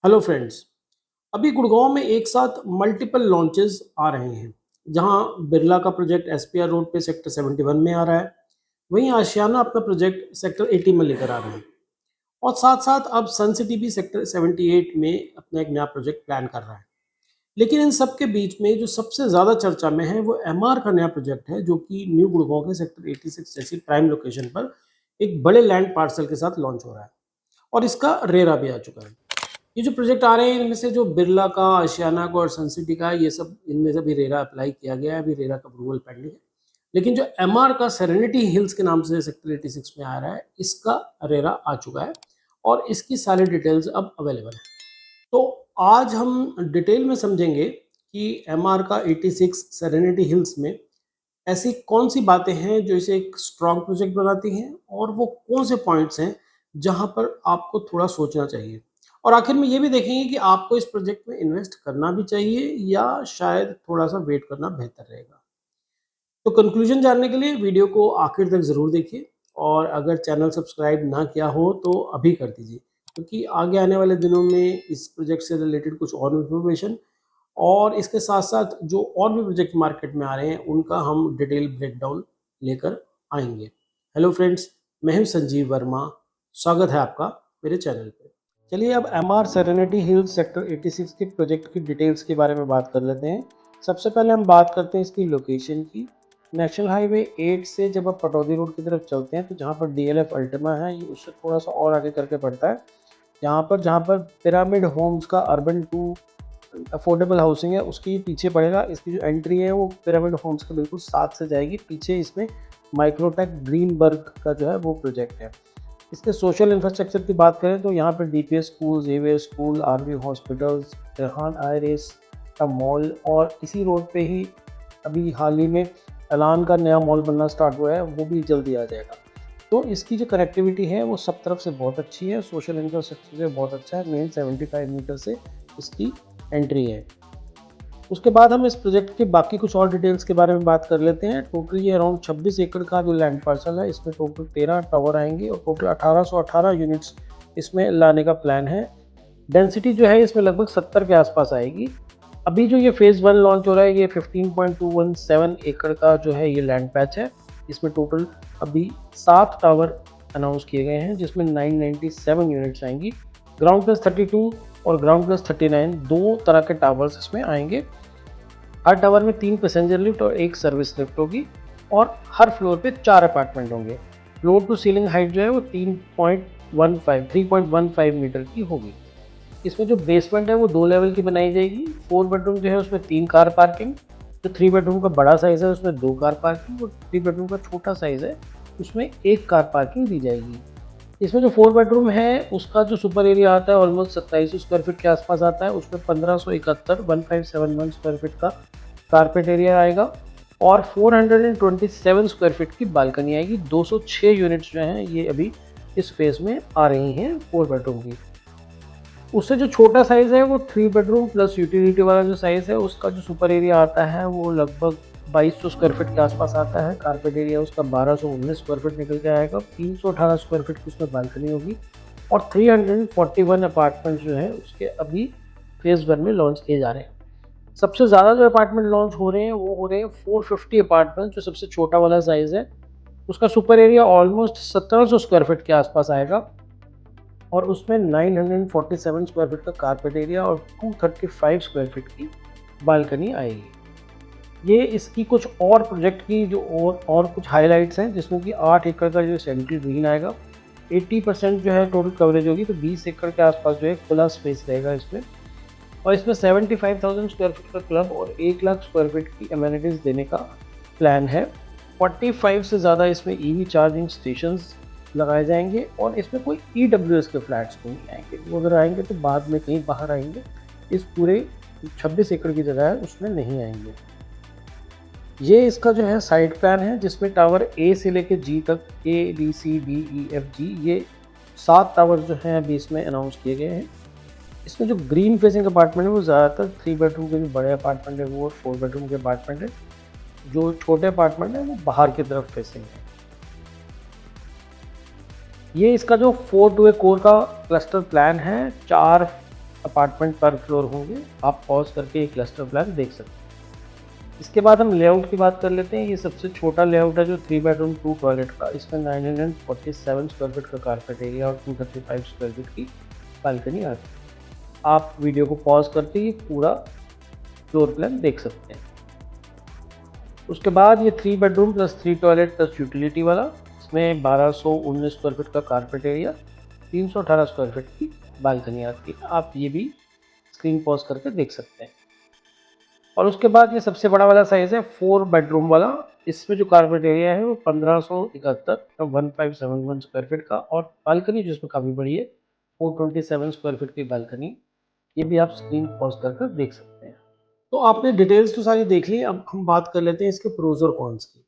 Hello friends. अभी गुड़गांव में एक साथ मल्टीपल लॉन्चेस आ रहे हैं। जहां बिरला का प्रोजेक्ट एसपीआर रोड पे सेक्टर 71 में आ रहा है, वहीं आशियाना अपना प्रोजेक्ट सेक्टर 80 में लेकर आ रहा है। और साथ साथ अब सन सिटी भी सेक्टर 78 में अपना एक नया प्रोजेक्ट प्लान कर रहा है। लेकिन इन सब के बीच में जो सबसे ज़्यादा चर्चा में है वो एमआर का नया प्रोजेक्ट है, जो कि न्यू गुड़गांव के सेक्टर 86 जैसी प्राइम लोकेशन पर एक बड़े लैंड पार्सल के साथ लॉन्च हो रहा है। और इसका रेरा भी आ चुका है। ये जो प्रोजेक्ट आ रहे हैं इनमें से जो बिरला का, आशियाना का और सनसिटी का है, ये सब इनमें से भी रेरा अप्लाई किया गया है। अभी रेरा का अप्रूवल पेंडिंग है। लेकिन जो एमआर का सेरेनिटी हिल्स के नाम से सेक्टर 86 में आ रहा है, इसका रेरा आ चुका है और इसकी सारी डिटेल्स अब अवेलेबल है। तो आज हम डिटेल में समझेंगे कि एमआर का 86 सेरेनिटी हिल्स में ऐसी कौन सी बातें हैं जो इसे एक स्ट्रॉन्ग प्रोजेक्ट बनाती हैं, और वो कौन से पॉइंट्स हैं जहां पर आपको थोड़ा सोचना चाहिए। और आखिर में ये भी देखेंगे कि आपको इस प्रोजेक्ट में इन्वेस्ट करना भी चाहिए या शायद थोड़ा सा वेट करना बेहतर रहेगा। तो कंक्लूजन जानने के लिए वीडियो को आखिर तक ज़रूर देखिए, और अगर चैनल सब्सक्राइब ना किया हो तो अभी कर दीजिए, क्योंकि आगे आने वाले दिनों में इस प्रोजेक्ट से रिलेटेड कुछ और इन्फॉर्मेशन और इसके साथ साथ जो और भी प्रोजेक्ट मार्केट में आ रहे हैं उनका हम डिटेल ब्रेकडाउन लेकर आएंगे। हेलो फ्रेंड्स, मैं हूं संजीव वर्मा। स्वागत है आपका मेरे चैनल पे। चलिए अब एमआर सेरेनिटी हिल्स सेक्टर 86 के प्रोजेक्ट की डिटेल्स के बारे में बात कर लेते हैं। सबसे पहले हम बात करते हैं इसकी लोकेशन की। नेशनल हाईवे 8 से जब आप पटौदी रोड की तरफ चलते हैं तो जहाँ पर डीएलएफ अल्टिमा है, ये उससे थोड़ा सा और आगे करके पड़ता है। जहाँ पर पिरामिड होम्स का अर्बन 2 अफोर्डेबल हाउसिंग है, उसकी पीछे पड़ेगा। इसकी जो एंट्री है वो पिरामिड होम्स के बिल्कुल साथ से जाएगी। पीछे इसमें माइक्रोटेक ग्रीनबर्ग का जो है वो प्रोजेक्ट है। इसके सोशल इंफ्रास्ट्रक्चर की बात करें तो यहाँ पर DPS school, Xavier school, army hospitals, इरहान आयरिस का मॉल, और इसी रोड पे ही अभी हाल ही में एलान का नया मॉल बनना स्टार्ट हुआ है, वो भी जल्दी आ जाएगा। तो इसकी जो कनेक्टिविटी है वो सब तरफ से बहुत अच्छी है। सोशल इंफ्रास्ट्रक्चर से बहुत अच्छा है। मेन 75 मीटर से इसकी एंट्री है। उसके बाद हम इस प्रोजेक्ट के बाकी कुछ और डिटेल्स के बारे में बात कर लेते हैं। टोटल ये अराउंड 26 एकड़ का जो लैंड पार्सल है, इसमें टोटल 13 टावर आएंगे और टोटल 1818 यूनिट्स इसमें लाने का प्लान है। डेंसिटी जो है इसमें लगभग 70 के आसपास आएगी। अभी जो ये फेज़ 1 लॉन्च हो रहा है, ये 15.217 एकड़ का जो है ये लैंड पैच है। इसमें टोटल अभी 7 टावर अनाउंस किए गए हैं, जिसमें 997 यूनिट्स आएंगी। ग्राउंड प्लस 32 और ग्राउंड प्लस 39 दो तरह के टावर्स इसमें आएंगे। हर टावर में 3 पैसेंजर लिफ्ट और 1 सर्विस लिफ्ट होगी, और हर फ्लोर पे 4 अपार्टमेंट होंगे। फ्लोर टू सीलिंग हाइट जो है वो 3.15 मीटर की होगी। इसमें जो बेसमेंट है वो 2 लेवल की बनाई जाएगी। 4 बेडरूम जो है उसमें 3 कार पार्किंग, जो 3 बेडरूम का बड़ा साइज़ है उसमें 2 कार पार्किंग, और 3 बेडरूम का छोटा साइज़ है उसमें 1 कार पार्किंग दी जाएगी। इसमें जो 4 बेडरूम है उसका जो सुपर एरिया आता है ऑलमोस्ट 2700 स्क्वायर फीट के आसपास आता है। उसमें 1571 स्क्वायर फीट का कारपेट एरिया आएगा, और 427 स्क्वायर फीट की बालकनी आएगी। 206 यूनिट्स जो हैं ये अभी इस फेज़ में आ रही हैं 4 बेडरूम की। उससे जो छोटा साइज़ है वो 3 बेडरूम प्लस यूटिलिटी वाला जो साइज़ है, उसका जो सुपर एरिया आता है वो लगभग 2200 स्क्वायर फीट के आसपास आता है। कारपेट एरिया उसका 1219 स्क्वायर फीट निकल के आएगा। 318 स्क्वायर फीट की उसमें बालकनी होगी, और 341 अपार्टमेंट जो है उसके अभी फेज़ 1 में लॉन्च किए जा रहे हैं। सबसे ज़्यादा जो अपार्टमेंट लॉन्च हो रहे हैं वो हो रहे हैं 450 अपार्टमेंट, जो सबसे छोटा वाला साइज़ है। उसका super area almost 1700 square feet के आसपास आएगा, और उसमें 947 स्क्वायर फीट का कारपेट एरिया और 235 स्क्वायर फीट की बालकनी आएगी। ये इसकी कुछ और प्रोजेक्ट की जो और कुछ हाइलाइट्स हैं, जिसमें कि 8 एकड़ का जो सेंट्रल ग्रीन आएगा, 80% जो है टोटल कवरेज होगी, तो 20 एकड़ के आसपास जो है खुला स्पेस रहेगा इसमें। और इसमें 75,000 स्क्वायर फीट का क्लब और 1 लाख स्क्वायर फीट की एमेनिटीज़ देने का प्लान है। 45 से ज़्यादा इसमें ईवी चार्जिंग स्टेशंस लगाए जाएंगे, और इसमें कोई ईडब्ल्यूएस के फ्लैट्स नहीं आएंगे। वो अगर आएंगे तो बाद में कहीं बाहर आएंगे। इस पूरे 26 एकड़ की जगह है उसमें नहीं आएंगे। ये इसका जो है साइड प्लान है, जिसमें टावर ए से लेकर जी तक, ABCDEFG, ये 7 टावर जो हैं अभी इसमें अनाउंस किए गए हैं। इसमें जो ग्रीन फेसिंग अपार्टमेंट है वो ज़्यादातर 3 बेडरूम के जो बड़े अपार्टमेंट है वो, और 4 बेडरूम के अपार्टमेंट है। जो छोटे अपार्टमेंट है वो बाहर की तरफ फेसिंग है। ये इसका जो 4 टू ए कोर का क्लस्टर प्लान है, 4 अपार्टमेंट पर फ्लोर होंगे, आप पॉज करके ये क्लस्टर प्लान देख सकते हैं। इसके बाद हम लेआउट की बात कर लेते हैं। ये सबसे छोटा लेआउट है जो 3 बेडरूम 2 टॉयलेट का। इसमें 947 स्क्वायर फीट का कारपेट एरिया और 235 स्क्वायर फीट की बालकनी आती है। आप वीडियो को पॉज करके ही पूरा फ्लोर प्लान देख सकते हैं। उसके बाद ये 3 bedroom plus 3 toilet plus utility वाला, इसमें 1219 स्क्वायर फीट का कारपेट एरिया, 318 स्क्वायर फीट की बालकनी आती है। आप ये भी स्क्रीन पॉज करके देख सकते हैं। और उसके बाद ये सबसे बड़ा वाला साइज़ है 4 बेडरूम वाला। इसमें जो कारपेट एरिया है वो 1571 1571 स्क्वायर फीट का, और बालकनी जिसमें काफ़ी बड़ी है 427 स्क्वायर फीट की बालकनी। ये भी आप स्क्रीन पॉज करके देख सकते हैं। तो आपने डिटेल्स तो सारी देख ली, अब हम बात कर लेते हैं इसके प्रोज और कॉन्स की।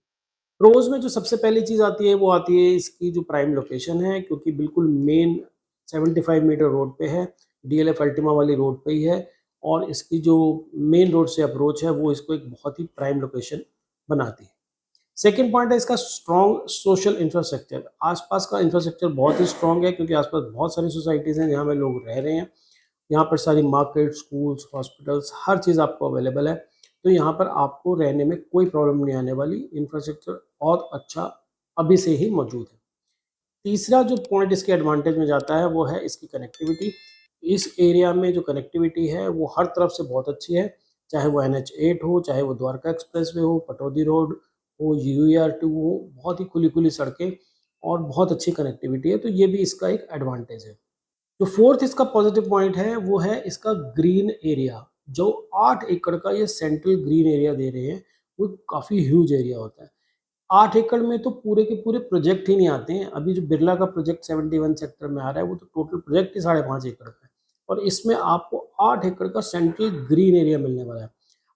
प्रोज में जो सबसे पहली चीज़ आती है वो आती है इसकी जो प्राइम लोकेशन है, क्योंकि बिल्कुल मेन 75 मीटर रोड पे है, डीएलएफ अल्टिमा वाली रोड पे ही है, और इसकी जो मेन रोड से अप्रोच है वो इसको एक बहुत ही प्राइम लोकेशन बनाती है। सेकेंड पॉइंट है इसका स्ट्रॉन्ग सोशल इंफ्रास्ट्रक्चर। आसपास का इंफ्रास्ट्रक्चर बहुत ही स्ट्रॉन्ग है, क्योंकि आसपास बहुत सारी सोसाइटीज़ हैं जहाँ में लोग रह रहे हैं। यहाँ पर सारी मार्केट, स्कूल्स, हॉस्पिटल्स, हर चीज़ आपको अवेलेबल है। तो यहाँ पर आपको रहने में कोई प्रॉब्लम नहीं आने वाली। इंफ्रास्ट्रक्चर बहुत अच्छा अभी से ही मौजूद है। तीसरा जो पॉइंट इसके एडवांटेज में जाता है वो है इसकी कनेक्टिविटी। इस एरिया में जो कनेक्टिविटी है वो हर तरफ से बहुत अच्छी है, चाहे वो NH8 हो, चाहे वो द्वारका एक्सप्रेसवे हो, पटौदी रोड हो, UER2 हो, बहुत ही खुली खुली सड़कें और बहुत अच्छी कनेक्टिविटी है। तो ये भी इसका एक एडवांटेज है। जो फोर्थ इसका पॉजिटिव पॉइंट है वो है इसका ग्रीन एरिया। जो 8 एकड़ का ये सेंट्रल ग्रीन एरिया दे रहे हैं वो काफ़ी ह्यूज एरिया होता है। 8 एकड़ में तो पूरे के पूरे प्रोजेक्ट ही नहीं आते हैं। अभी जो बिरला का प्रोजेक्ट 71 सेक्टर में आ रहा है वो तो टोटल प्रोजेक्ट ही 5.5 एकड़ का है, और इसमें आपको 8 एकड़ का सेंट्रल ग्रीन एरिया मिलने वाला है।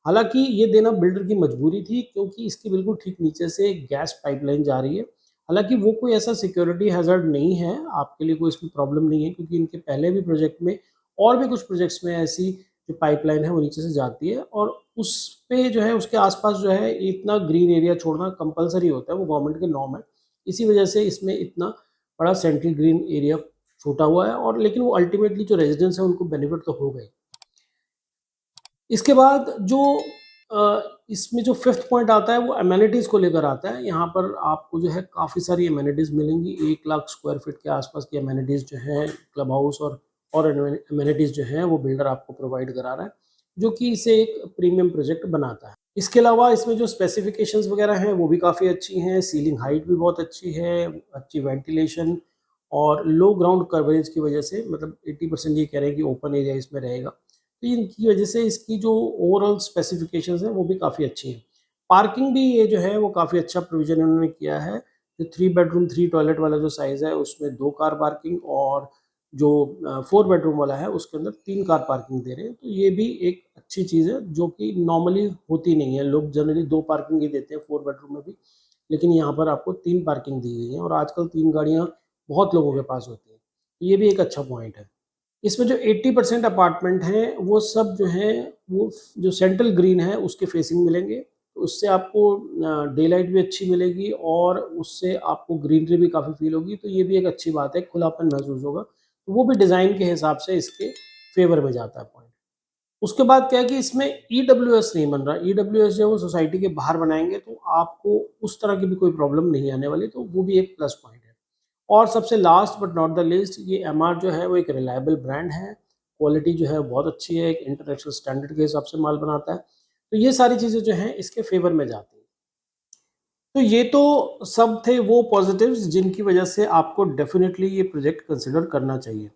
हालांकि ये देना बिल्डर की मजबूरी थी, क्योंकि इसके बिल्कुल ठीक नीचे से गैस पाइपलाइन जा रही है। हालांकि वो कोई ऐसा सिक्योरिटी हैजर्ड नहीं है, आपके लिए कोई इसमें प्रॉब्लम नहीं है, क्योंकि इनके पहले भी प्रोजेक्ट में और भी कुछ प्रोजेक्ट्स में ऐसी जो पाइपलाइन है वो नीचे से जाती है, और उस पे जो है उसके आसपास जो है इतना ग्रीन एरिया छोड़ना कंपलसरी होता है, वो गवर्नमेंट के नॉर्म है। इसी वजह से इसमें इतना बड़ा सेंट्रल ग्रीन एरिया छोटा हुआ है, और लेकिन वो अल्टीमेटली जो रेजिडेंट्स हैं उनको बेनिफिट तो हो गए। इसके बाद जो इसमें जो फिफ्थ पॉइंट आता है वो अमेनिटीज़ को लेकर आता है। यहाँ पर आपको जो है काफ़ी सारी अमेनिटीज़ मिलेंगी। 1 लाख स्क्वायर फीट के आसपास की अमेनिटीज़ जो हैं, क्लब हाउस और अमेनिटीज़ जो हैं वो बिल्डर आपको प्रोवाइड करा रहा है, जो कि इसे एक प्रीमियम प्रोजेक्ट बनाता है। इसके अलावा इसमें जो स्पेसिफिकेशंस वगैरह हैं वो भी काफ़ी अच्छी हैं। सीलिंग हाइट भी बहुत अच्छी है, अच्छी वेंटिलेशन और लो ग्राउंड कवरेज की वजह से, मतलब 80% ये कह रहे हैं कि ओपन एरिया इसमें रहेगा। तो इनकी वजह से इसकी जो ओवरऑल स्पेसिफिकेशंस हैं वो भी काफ़ी अच्छी हैं। पार्किंग भी ये जो है वो काफ़ी अच्छा प्रोविज़न इन्होंने किया है। जो 3 बेडरूम 3 टॉयलेट वाला जो साइज़ है उसमें 2 कार पार्किंग, और जो 4 बेडरूम वाला है उसके अंदर 3 कार पार्किंग दे रहे हैं। तो ये भी एक अच्छी चीज़ है, जो कि नॉर्मली होती नहीं है। लोग जनरली 2 पार्किंग ही देते हैं 4 बेडरूम में भी, लेकिन यहाँ पर आपको 3 पार्किंग दी गई है, और आजकल 3 गाड़ियाँ बहुत लोगों के पास होती हैं। तो ये भी एक अच्छा पॉइंट है। इसमें जो 80% अपार्टमेंट हैं वो सब जो हैं वो जो सेंट्रल ग्रीन है उसके फेसिंग मिलेंगे। तो उससे आपको डे लाइट भी अच्छी मिलेगी, और उससे आपको ग्रीनरी भी काफ़ी फील होगी। तो ये भी एक अच्छी बात है, खुलापन महसूस होगा। तो वो भी डिज़ाइन के हिसाब से इसके फेवर में जाता है पॉइंट। उसके बाद क्या है कि इसमें EWS नहीं बन रहा। EWS जो है वो सोसाइटी के बाहर बनाएंगे, तो आपको उस तरह की भी कोई प्रॉब्लम नहीं आने वाली। तो वो भी एक प्लस पॉइंट है। और सबसे last but not the least, ये MR जो है वो एक रिलायबल ब्रांड है। क्वालिटी जो है बहुत अच्छी है, एक इंटरनेशनल स्टैंडर्ड के हिसाब से माल बनाता है। तो ये सारी चीज़ें जो हैं इसके फेवर में जाती हैं। तो ये तो सब थे वो पॉजिटिव्स जिनकी वजह से आपको डेफिनेटली ये प्रोजेक्ट कंसिडर करना चाहिए।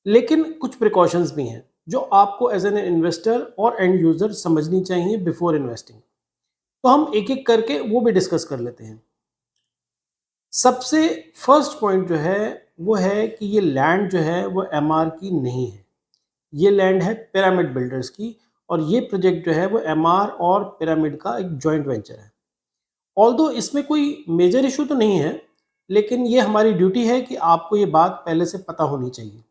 लेकिन कुछ प्रिकॉशंस भी हैं जो आपको एज एन इन्वेस्टर और एंड यूज़र समझनी चाहिए बिफोर इन्वेस्टिंग। तो हम एक एक करके वो भी डिस्कस कर लेते हैं। सबसे फर्स्ट पॉइंट जो है वो है कि ये लैंड जो है वो MR की नहीं है। ये लैंड है पिरामिड बिल्डर्स की, और ये प्रोजेक्ट जो है वो MR और पिरामिड का एक जॉइंट वेंचर है। ऑल्दो इसमें कोई मेजर इशू तो नहीं है, लेकिन ये हमारी ड्यूटी है कि आपको ये बात पहले से पता होनी चाहिए।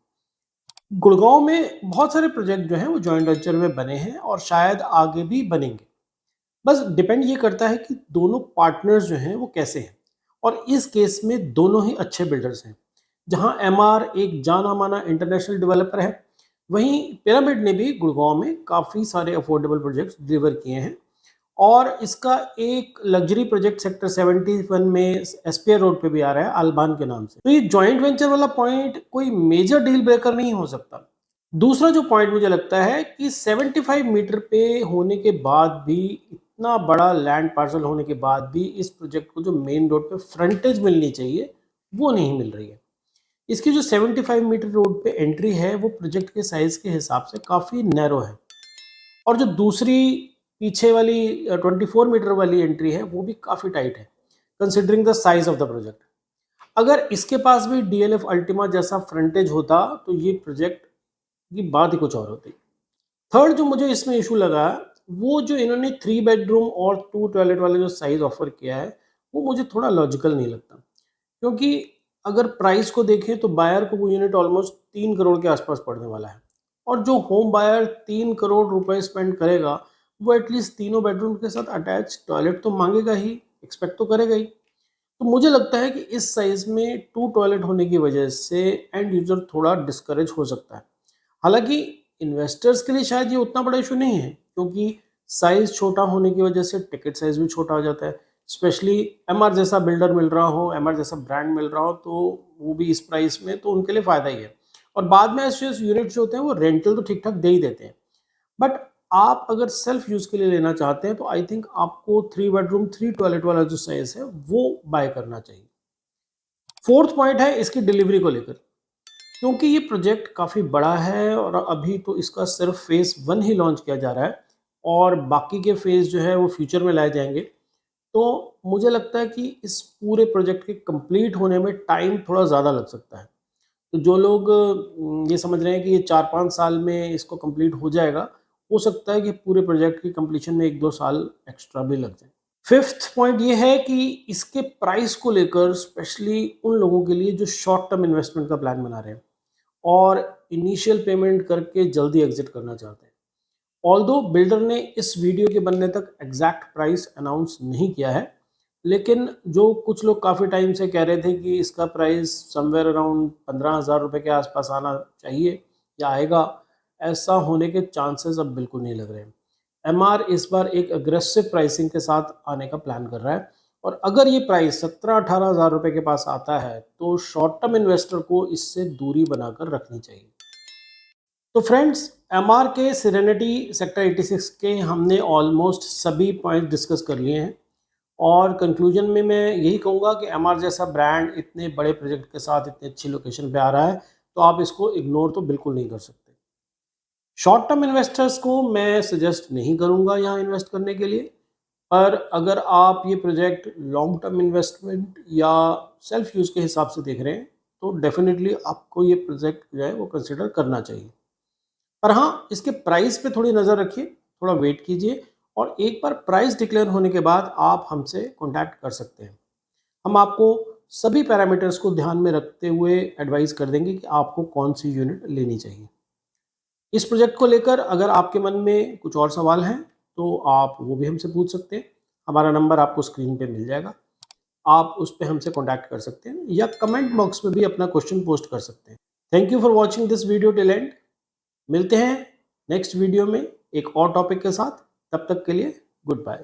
गुड़गांव में बहुत सारे प्रोजेक्ट जो हैं वो जॉइंट वेंचर में बने हैं, और शायद आगे भी बनेंगे। बस डिपेंड ये करता है कि दोनों पार्टनर्स जो हैं वो कैसे हैं, और इस केस में दोनों ही अच्छे बिल्डर्स हैं। जहां MR एक जाना माना इंटरनेशनल डेवलपर है, वहीं पिरामिड ने भी गुड़गांव में काफ़ी सारे अफोर्डेबल प्रोजेक्ट्स डिलीवर किए हैं और इसका एक लग्जरी प्रोजेक्ट सेक्टर 71 में एसपीआर रोड पे भी आ रहा है अल्बान के नाम से। तो ये जॉइंट वेंचर वाला पॉइंट कोई मेजर डील ब्रेकर नहीं हो सकता। दूसरा जो पॉइंट मुझे लगता है कि 75 मीटर पे होने के बाद भी, इतना बड़ा लैंड पार्सल होने के बाद भी इस प्रोजेक्ट को जो मेन रोड पे फ्रंटेज मिलनी चाहिए वो नहीं मिल रही है। इसकी जो 75 मीटर रोड पे एंट्री है वो प्रोजेक्ट के साइज के हिसाब से काफ़ी नैरो है और जो दूसरी पीछे वाली 24 मीटर वाली एंट्री है वो भी काफ़ी टाइट है considering the size of the project. अगर इसके पास भी डीएलएफ अल्टीमा जैसा फ्रंटेज होता तो ये प्रोजेक्ट की बात ही कुछ और होती। थर्ड जो मुझे इसमें इशू लगा, वो जो इन्होंने 3 बेडरूम और 2 टॉयलेट वाले जो साइज ऑफर किया है वो मुझे थोड़ा लॉजिकल नहीं लगता, क्योंकि अगर प्राइस को देखें तो बायर को वो यूनिट ऑलमोस्ट 3 करोड़ के आसपास पड़ने वाला है और जो होम बायर 3 करोड़ रुपए स्पेंड करेगा वो एटलीस्ट तीनों बेडरूम के साथ अटैच टॉयलेट तो मांगेगा ही, एक्सपेक्ट तो करेगा ही। तो मुझे लगता है कि इस साइज में 2 टॉयलेट होने की वजह से एंड यूजर थोड़ा डिस्करेज हो सकता है। हालांकि इन्वेस्टर्स के लिए शायद ये उतना बड़ा इशू नहीं है, क्योंकि साइज छोटा होने की वजह से टिकट साइज भी छोटा हो जाता है। स्पेशली एमआर जैसा बिल्डर मिल रहा हो, एमआर जैसा ब्रांड मिल रहा हो, तो वो भी इस प्राइस में तो उनके लिए फ़ायदा ही है। और बाद में ऐसे यूनिट्स जो होते हैं वो रेंटल तो ठीक ठाक दे ही देते हैं। बट आप अगर सेल्फ यूज़ के लिए लेना चाहते हैं तो आई थिंक आपको 3 बेडरूम 3 टॉयलेट वाला जो साइज है वो बाय करना चाहिए। फोर्थ पॉइंट है इसकी डिलीवरी को लेकर, क्योंकि ये प्रोजेक्ट काफ़ी बड़ा है और अभी तो इसका सिर्फ फेज़ 1 ही लॉन्च किया जा रहा है और बाकी के फेज़ जो है वो फ्यूचर में लाए जाएंगे। तो मुझे लगता है कि इस पूरे प्रोजेक्ट के कंप्लीट होने में टाइम थोड़ा ज़्यादा लग सकता है। तो जो लोग ये समझ रहे हैं कि ये 4-5 साल में इसको कंप्लीट हो जाएगा, हो सकता है कि पूरे प्रोजेक्ट की कंप्लीशन में 1-2 साल एक्स्ट्रा भी लग जाए। फिफ्थ पॉइंट ये है कि इसके प्राइस को लेकर स्पेशली उन लोगों के लिए जो शॉर्ट टर्म इन्वेस्टमेंट का प्लान बना रहे हैं और इनिशियल पेमेंट करके जल्दी एग्जिट करना चाहते हैं। ऑल्दो बिल्डर ने इस वीडियो के बनने तक एग्जैक्ट प्राइस अनाउंस नहीं किया है, लेकिन जो कुछ लोग काफ़ी टाइम से कह रहे थे कि इसका प्राइस समवेयर अराउंड 15,000 रुपये के आसपास आना चाहिए या आएगा, ऐसा होने के चांसेस अब बिल्कुल नहीं लग रहे हैं। एमआर इस बार एक अग्रेसिव प्राइसिंग के साथ आने का प्लान कर रहा है और अगर ये प्राइस 17-18 हज़ार रुपये के पास आता है तो शॉर्ट टर्म इन्वेस्टर को इससे दूरी बनाकर रखनी चाहिए। तो फ्रेंड्स, एमआर के सेरेनिटी सेक्टर 86 के हमने ऑलमोस्ट सभी पॉइंट डिस्कस कर लिए हैं और कंक्लूजन में मैं यही कहूँगा कि एमआर जैसा ब्रांड इतने बड़े प्रोजेक्ट के साथ इतनी अच्छी लोकेशन पे आ रहा है तो आप इसको इग्नोर तो बिल्कुल नहीं कर सकते। शॉर्ट टर्म इन्वेस्टर्स को मैं सजेस्ट नहीं करूँगा यहाँ इन्वेस्ट करने के लिए, पर अगर आप ये प्रोजेक्ट लॉन्ग टर्म इन्वेस्टमेंट या सेल्फ यूज़ के हिसाब से देख रहे हैं तो डेफिनेटली आपको ये प्रोजेक्ट जो है वो कंसिडर करना चाहिए। पर हाँ, इसके प्राइस पे थोड़ी नज़र रखिए, थोड़ा वेट कीजिए और एक बार प्राइस डिक्लेयर होने के बाद आप हमसे कॉन्टैक्ट कर सकते हैं। हम आपको सभी पैरामीटर्स को ध्यान में रखते हुए एडवाइस कर देंगे कि आपको कौन सी यूनिट लेनी चाहिए। इस प्रोजेक्ट को लेकर अगर आपके मन में कुछ और सवाल हैं तो आप वो भी हमसे पूछ सकते हैं। हमारा नंबर आपको स्क्रीन पे मिल जाएगा, आप उस पर हमसे कॉन्टैक्ट कर सकते हैं या कमेंट बॉक्स में भी अपना क्वेश्चन पोस्ट कर सकते हैं। Thank you for watching this video till and. मिलते हैं नेक्स्ट वीडियो में एक और टॉपिक के साथ, तब तक के लिए गुड बाय।